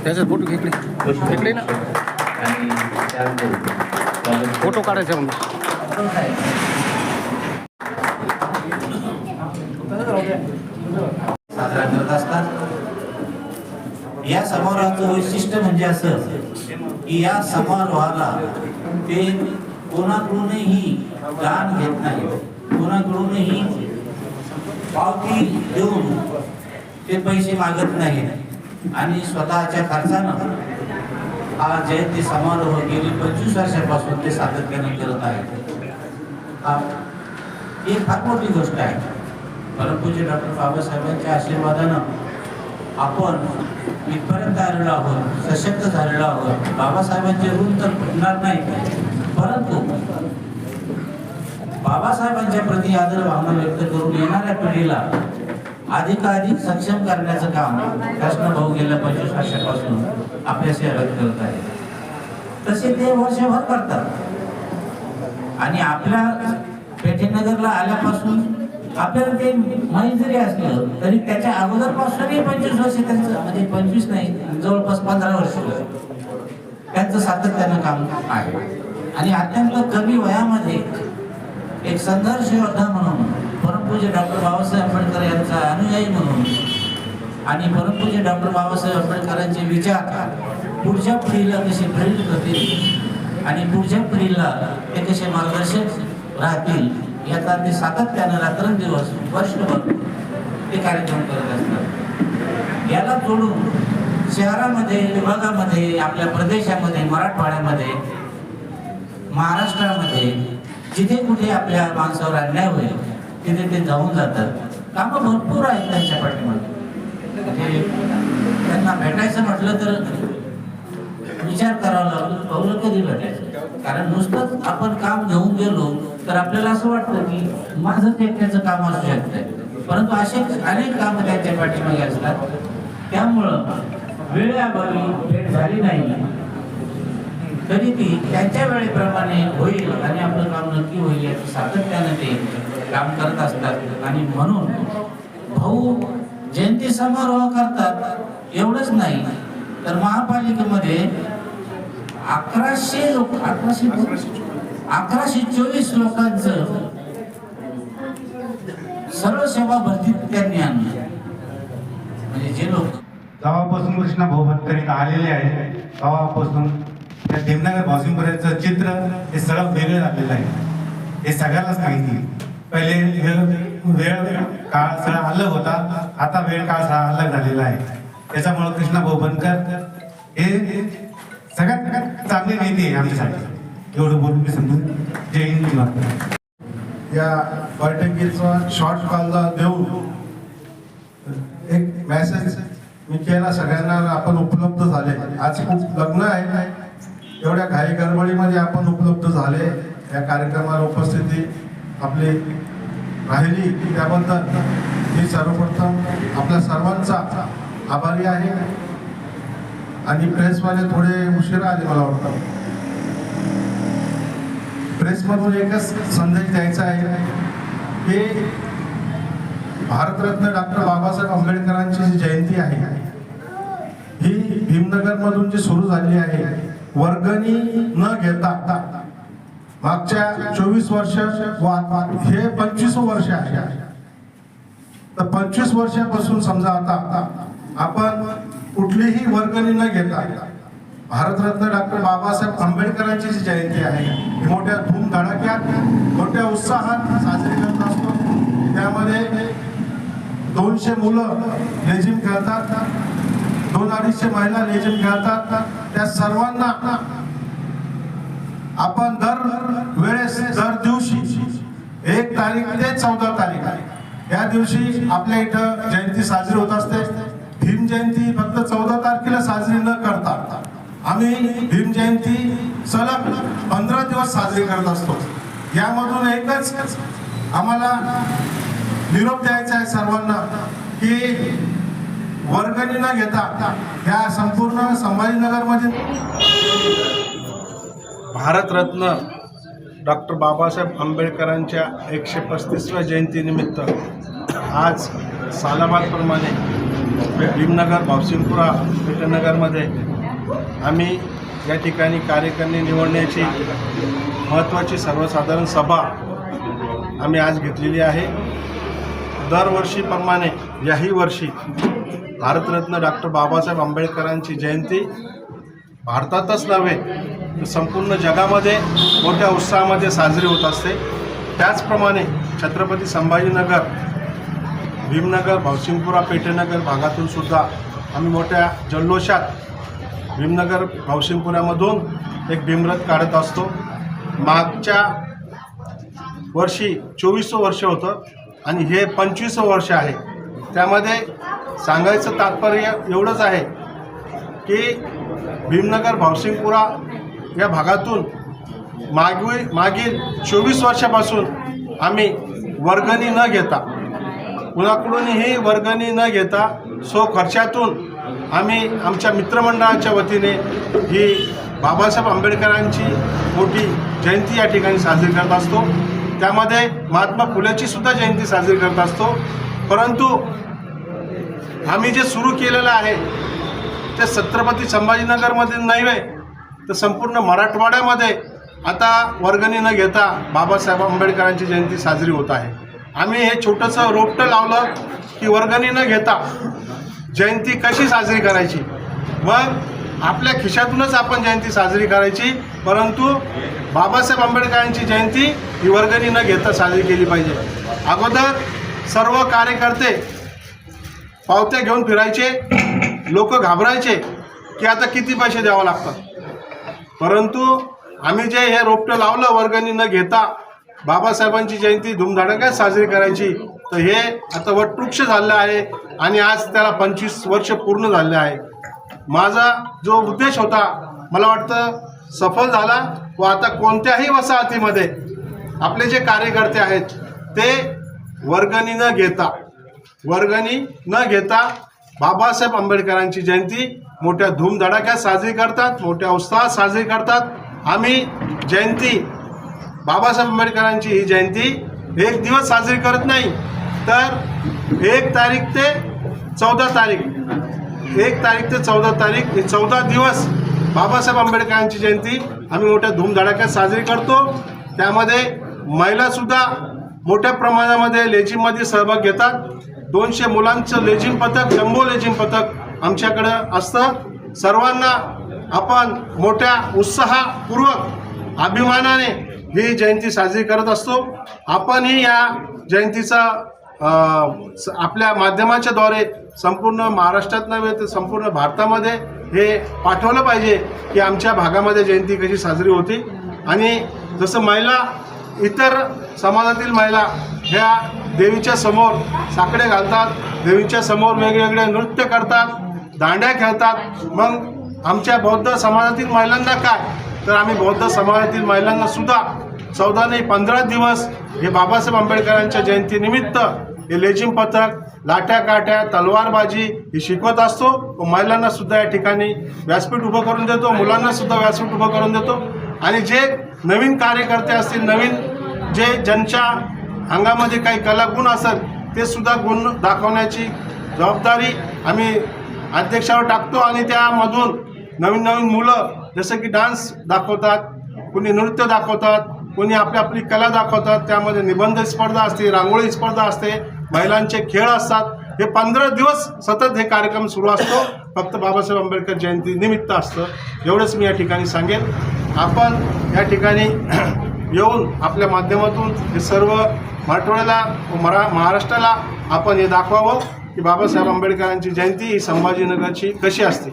त्याचा फोटो घेतले ना फोटो काढायचा म्हणून साजरा करत असतात। या समारोहाचं वैशिष्ट्य म्हणजे असं की या समारोहाला ते कोणाकडूनही दान घेत नाही, कोणाकडूनही पावती देऊन ते पैसे मागत नाहीत आणि स्वतःच्या खर्चानं हा जयंती समारोह गेली 25 वर्षापासून ते सातत्याने करत आहेत। ही फार मोठी गोष्ट आहे। परमपूज्य डॉक्टर बाबासाहेबांच्या आशीर्वादानं आपण इथपर्यंत आलेलो आहोत, सशक्त झालेलो आहोत। बाबासाहेबांचे ऋण तर फुटणार नाही, परंतु बाबासाहेबांच्या प्रति आदर भावना व्यक्त करून येणाऱ्या पिढीला अधिकाधिक सक्षम करण्याचं काम कृष्ण भाऊ गेल्या 25 वर्षापासून आपल्या सेवेत करत आहे। तसे ते वर्षभर करतात आणि आपल्या पेठेनगरला आल्यापासून आपल्याला ते माहीत जरी असलं तरी त्याच्या अगोदरपासूनही 25 वर्ष त्यांचं, म्हणजे 25 नाही जवळपास 15 वर्ष त्यांचं सातत्यानं काम आहे। आणि अत्यंत कमी वयामध्ये एक संघर्ष योद्धा म्हणून, परमपूज्य डॉक्टर बाबासाहेब आंबेडकर यांचा अनुयायी म्हणून आणि परमपूज्य डॉक्टर बाबासाहेब आंबेडकरांचे विचार पुढच्या पिढीला कसे प्रेरित करतील आणि पुढच्या पिढीला ते कसे मार्गदर्शक राहतील याचा ते सातत्यानं रात्रंदिवस वर्षभर ते कार्यक्रम करत असतात। याला जोडून शहरामध्ये, विभागामध्ये, आपल्या प्रदेशामध्ये, मराठवाड्यामध्ये, महाराष्ट्रामध्ये जिथे कुठे आपल्या माणसावर अन्याय होईल तिथे ते जाऊन जातात। कामं भरपूर आहेत त्यांच्या पाठीमागे। म्हणजे त्यांना भेटायचं म्हटलं तर विचार करावा लागतो, पावलं कधी भेटायचं। कारण नुसतंच आपण काम घेऊन गेलो तर आपल्याला असं वाटतं की माझंच एकट्याचं काम असू शकतं, परंतु असे अनेक कामं त्यांच्या पाठीमागे असतात। त्यामुळं वेळेअभावी भेट झाली नाही तरी ती त्यांच्या वेळेप्रमाणे होईल आणि आपलं काम नक्की होईल याचं सातत्यानं ते काम करत असतात। आणि म्हणून भाऊ जयंती समारोह करतात एवढंच नाही तर महापालिकेमध्ये 1124 लोकांचं सर्व सेवा भरती त्यांनी आणली। म्हणजे जे लोक गावापासून कृष्णा भाऊ बनकर इथं आलेले आहेत, गावापासून त्या देवनगर भाऊसिंगपर्यंतचं चित्र हे सगळं वेगळं झालेलं आहे। हे सगळ्यालाच माहिती। पहिले वेळ काळ सगळा अलग होता, आता वेळ काळ सगळा अलग झालेला आहे। त्याच्यामुळे कृष्णा भाऊ बनकर हे सगळ्यात चांगले नेते आहे आमच्यासाठी। एवढं बोलून मी समजून जय हिंद। या बैठकीचा शॉर्ट कॉलला देऊन एक मेसेज मी केला सगळ्यांना, आपण उपलब्ध झाले। आज खूप लग्न आहे, एवढ्या घाई गडबडीमध्ये आपण उपलब्ध झाले। या कार्यक्रमाला उपस्थिती आपली राहिली त्याबद्दल मी सर्वप्रथम आपल्या सर्वांचा आभारी आहे। आणि प्रेसवाले थोडे उशिरा आले मला वाटतं। प्रेसमधून एकच संदेश द्यायचा आहे की भारतरत्न डॉक्टर बाबासाहेब आंबेडकरांची जी जयंती आहे ही भीमनगरमधून जी सुरू झाली आहे, वर्गणी न घेता मागच्या 24 वर्ष हे 25 वर्ष आहे। तर 25 वर्षापासून समजा आता आपण कुठलीही वर्गणी न घेता भारतरत्न डॉक्टर बाबासाहेब आंबेडकरांची जी जयंती आहे ही मोठ्या धूमधडाक्यात, मोठ्या उत्साहात साजरी करत असतो। त्यामध्ये 200 मुलं लेझिम खेळतात, 200-250 महिला लेझिम खेळतात। त्या सर्वांना आपण दर दिवशी 1 तारीख ते 14 तारीख या दिवशी आपल्या इथं जयंती साजरी होत असते। भीम जयंती फक्त 14 तारखेला साजरी न करता आम्ही भीम जयंती सलग 15 दिवस साजरी करत असतो। यामधून एकच आम्हाला निरोप द्यायचा आहे सर्वांना की वर्गणी न घेता या संपूर्ण संभाजीनगरमध्ये भारतरत्न डॉक्टर बाबासाहेब आंबेडकरांच्या 135व्या जयंतीनिमित्त आज सालाबादप्रमाणे भीमनगर, भावसिंगपुरा, पेठनगरमध्ये आम्ही या ठिकाणी कार्यकारिणी निवडण्याची महत्त्वाची सर्वसाधारण सभा आम्ही आज घेतलेली आहे. दरवर्षीप्रमाणे याही वर्षी भारतरत्न डॉक्टर बाबासाहेब आंबेडकरांची जयंती भारतातच नव्हे तर संपूर्ण जगामध्ये मोठ्या उत्साहामध्ये साजरी होत असते. त्याचप्रमाणे छत्रपती संभाजीनगर, भीमनगर, भावसिंगपुरा, पेठनगर भागातून सुद्धा आम्ही मोठ्या जल्लोषात भीमनगर, भावसिंगपुऱ्यामधून एक भीमरथ काढत असतो. मागच्या वर्षी 24वं वर्ष होतं आणि हे 25वं वर्ष आहे. त्यामध्ये सांगायचं तात्पर्य एवढंच आहे की भीमनगर, भावसिंगपुरा या भागातून मागील 24 वर्षापासून आम्ही वर्गणी न घेता, कुणाकडूनही वर्गणी न घेता खर्चातून आम्ही आमच्या मित्रमंडळाच्या वतीने ही बाबासाहेब आंबेडकरांची मोठी जयंती या ठिकाणी साजरी करत असतो. त्यामध्ये महात्मा फुलेची सुद्धा जयंती साजरी करत असतो. परंतु आम्ही जे सुरू केलेलं आहे ते छत्रपती संभाजीनगरमध्ये नव्हे तर संपूर्ण मराठवाड्यामध्ये आता वर्गणी न घेता बाबासाहेब आंबेडकरांची जयंती साजरी होत आहे. आम्ही हे छोटंसं रोपटं लावलं की वर्गणी न घेता जयंती कशी साजरी करायची, मग आपल्या खिशातूनच आपण जयंती साजरी करायची. परंतु बाबासाहेब आंबेडकरांची जयंती ही वर्गणी न घेता साजरी केली पाहिजे. अगोदर सर्व कार्यकर्ते पावत्या घेऊन फिरायचे, लोक घाबरायचे की आता किती पैसे द्यावं लागतात. परंतु आम्ही जे हे रोपटं लावलं वर्गणी न घेता बाबासाहेबांची जयंती धूमधडाक्यात साजरी करायची, तर हे आता वटवृक्ष झालं आहे आणि आज त्याला 25 वर्ष पूर्ण झाले आहे. माझा जो उद्देश होता मला वाटतं सफल झाला व आता कोणत्याही वसाहतीमध्ये आपले जे कार्यकर्ते आहेत ते वर्गणी न घेता बाबासाहेब आंबेडकरांची जयंती मोठ्या धूमधडाक्यात साजरी करतात, मोठ्या उत्साहात साजरी करतात. आम्ही जयंती बाबासाहेब आंबेडकरांची ही जयंती एक दिवस साजरी करत नाही तर 1 तारीख ते 14 तारीख, 1 तारीख ते 14 तारीख हे 14 दिवस बाबासाहेब आंबेडकरांची जयंती आम्ही मोठ्या धूमधडाक्यात साजरी करतो. त्यामध्ये महिलासुद्धा मोठ्या प्रमाणामध्ये लेझिममध्ये सहभाग घेतात. 200 मुलांचं लेझिम पथक, जम्बो लेझिम पथक आमच्याकडं असतं. सर्वांना आपण मोठ्या उत्साहापूर्वक अभिमानाने ही जयंती साजरी करत असतो. आपणही या जयंतीचा आपल्या माध्यमाच्या द्वारे संपूर्ण महाराष्ट्रात नव्हे तर संपूर्ण भारतामध्ये हे पाठवलं पाहिजे की आमच्या भागामध्ये जयंती कशी साजरी होती. आणि जसं महिला, इतर समाजातील महिला ह्या देवीच्या समोर साकडे घालतात, देवीच्या समोर वेगवेगळे नृत्य करतात, दांड्या खेळतात. मग आमच्या बौद्ध समाजातील महिलांना काय, तर आम्ही बौद्ध समाजातील महिलांना सुद्धा 14 नाही 15 दिवस हे बाबासाहेब आंबेडकरांच्या जयंतीनिमित्त हे लेझिम पथक, लाठ्या काठ्या, तलवारबाजी ही शिकवत असतो. व महिलांना सुद्धा या ठिकाणी व्यासपीठ उभं करून देतो, मुलांना सुद्धा व्यासपीठ उभं करून देतो. आणि जे नवीन कार्यकर्ते असतील, नवीन ज्यांच्या अंगामध्ये काही कलागुण असेल ते सुद्धा गुण दाखवण्याची जबाबदारी आम्ही अध्यक्षावर टाकतो. आणि त्यामधून नवीन मुलं जसं की डान्स दाखवतात, कोणी नृत्य दाखवतात, कोणी आपली कला दाखवतात. त्यामध्ये निबंध स्पर्धा असते, रांगोळी स्पर्धा असते, महिलांचे खेळ असतात. हे 15 दिवस सतत हे कार्यक्रम सुरू असतो. फक्त बाबासाहेब आंबेडकर जयंती निमित्त असतं. एवढंच मी या ठिकाणी सांगेन. आपण या ठिकाणी येऊन आपल्या माध्यमातून हे सर्व मराठवाड्याला व महाराष्ट्राला आपण हे दाखवावं की बाबासाहेब आंबेडकरांची जयंती ही संभाजीनगरची कशी असते.